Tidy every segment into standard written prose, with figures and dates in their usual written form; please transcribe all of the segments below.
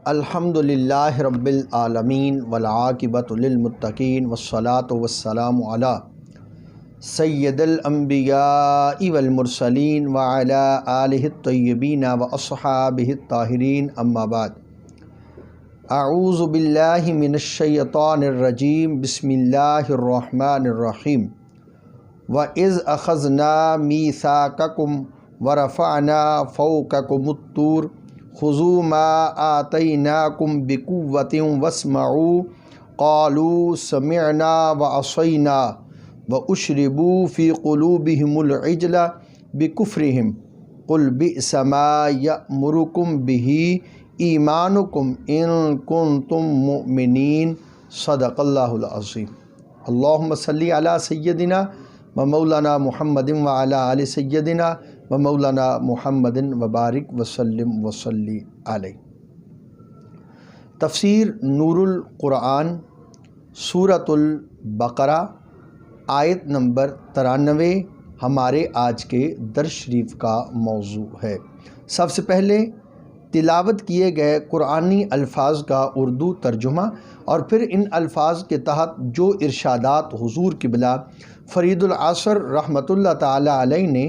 الحمدللہ رب العالمین والعاقبۃ للمتقین والصلاة والسلام علی سید الانبیاء والمرسلین وعلی آلہ الطیبین واصحابہ الطاہرین اما بعد اعوذ باللہ من الشیطان الرجیم بسم اللہ الرحمن الرحیم وَإِذْ أَخَذْنَا مِيثَاقَكُمْ وَرَفَعْنَا فَوْقَكُمُ الطُّورَ خُذُوا مَا آتَيْنَاكُمْ بِقُوَّةٍ وَاسْمَعُوا قَالُوا سَمِعْنَا وَعَصَيْنَا وَأُشْرِبُوا فِي قُلُوبِهِمُ الْعِجْلَ بِكُفْرِهِمْ قُلْ بِئْسَ مَا يَأْمُرُكُمْ بِهِ إِيمَانُكُمْ إِن كُنتُم مُّؤْمِنِينَ صدق اللہ العظیم۔ اللہم صلی علی سیدنا و مولانا محمد وعلی آل سیدنا و مولانا محمد وبارک وسلم وصلی علیہ۔ تفسیر نور القرآن سورۃ البقرہ آیت نمبر 93 ہمارے آج کے درس شریف کا موضوع ہے۔ سب سے پہلے تلاوت کیے گئے قرآنی الفاظ کا اردو ترجمہ اور پھر ان الفاظ کے تحت جو ارشادات حضور قبلہ فرید العصر رحمۃ اللہ تعالی علیہ نے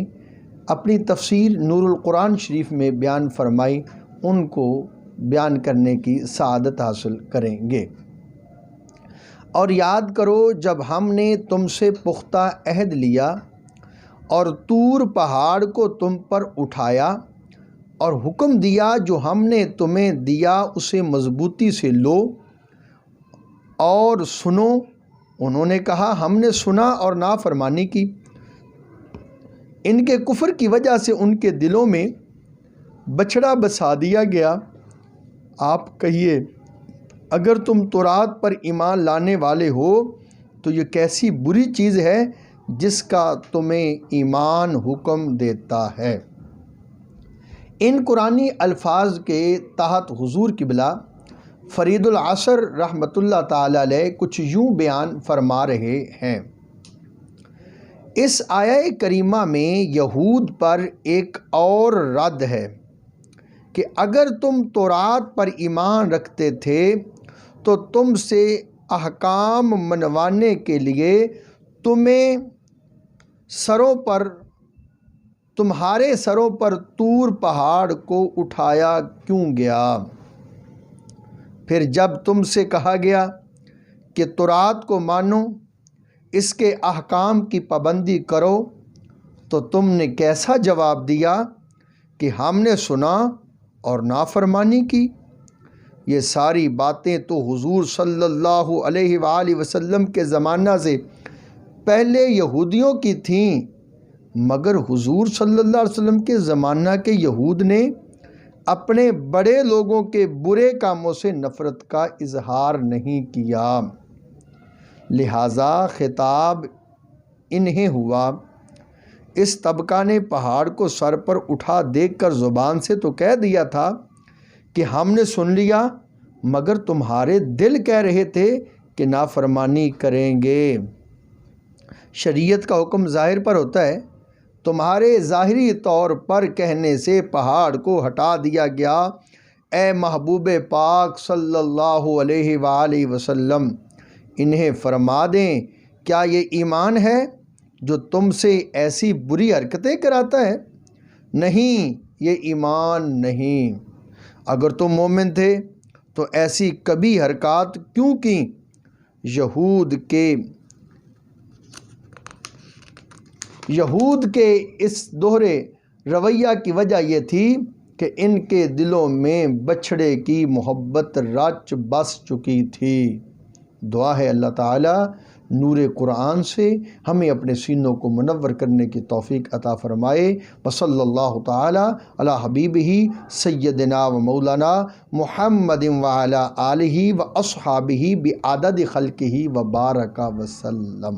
اپنی تفسیر نور القرآن شریف میں بیان فرمائی ان کو بیان کرنے کی سعادت حاصل کریں گے۔ اور یاد کرو جب ہم نے تم سے پختہ عہد لیا اور طور پہاڑ کو تم پر اٹھایا اور حکم دیا جو ہم نے تمہیں دیا اسے مضبوطی سے لو اور سنو۔ انہوں نے کہا ہم نے سنا اور نافرمانی کی۔ ان کے کفر کی وجہ سے ان کے دلوں میں بچھڑا بسا دیا گیا۔ آپ کہیے اگر تم تورات پر ایمان لانے والے ہو تو یہ کیسی بری چیز ہے جس کا تمہیں ایمان حکم دیتا ہے۔ ان قرآنی الفاظ کے تحت حضور قبلہ فرید العصر رحمۃ اللہ تعالی علیہ کچھ یوں بیان فرما رہے ہیں۔ اس آیہ کریمہ میں یہود پر ایک اور رد ہے کہ اگر تم تورات پر ایمان رکھتے تھے تو تم سے احکام منوانے کے لیے تمہارے سروں پر طور پہاڑ کو اٹھایا کیوں گیا؟ پھر جب تم سے کہا گیا کہ تورات کو مانو، اس کے احکام کی پابندی کرو، تو تم نے کیسا جواب دیا کہ ہم نے سنا اور نافرمانی کی؟ یہ ساری باتیں تو حضور صلی اللہ علیہ وآلہ وسلم کے زمانہ سے پہلے یہودیوں کی تھیں، مگر حضور صلی اللہ علیہ وسلم کے زمانہ کے یہود نے اپنے بڑے لوگوں کے برے کاموں سے نفرت کا اظہار نہیں کیا، لہٰذا خطاب انہیں ہوا۔ اس طبقہ نے پہاڑ کو سر پر اٹھا دیکھ کر زبان سے تو کہہ دیا تھا کہ ہم نے سن لیا، مگر تمہارے دل کہہ رہے تھے کہ نافرمانی کریں گے۔ شریعت کا حکم ظاہر پر ہوتا ہے، تمہارے ظاہری طور پر کہنے سے پہاڑ کو ہٹا دیا گیا۔ اے محبوب پاک صلی اللہ علیہ وآلہ وسلم انہیں فرما دیں کیا یہ ایمان ہے جو تم سے ایسی بری حرکتیں کراتا ہے؟ نہیں، یہ ایمان نہیں۔ اگر تم مومن تھے تو ایسی کبھی حرکات کیوں کیں؟ یہود کے اس دوہرے رویہ کی وجہ یہ تھی کہ ان کے دلوں میں بچھڑے کی محبت رچ بس چکی تھی۔ دعا ہے اللہ تعالی نور قرآن سے ہمیں اپنے سینوں کو منور کرنے کی توفیق عطا فرمائے۔ وصلی اللہ تعالی علی حبیبہ سیدنا و مولانا محمد وعلی آلہ و اصحابہ بعدد خلقہ وبارک وسلم۔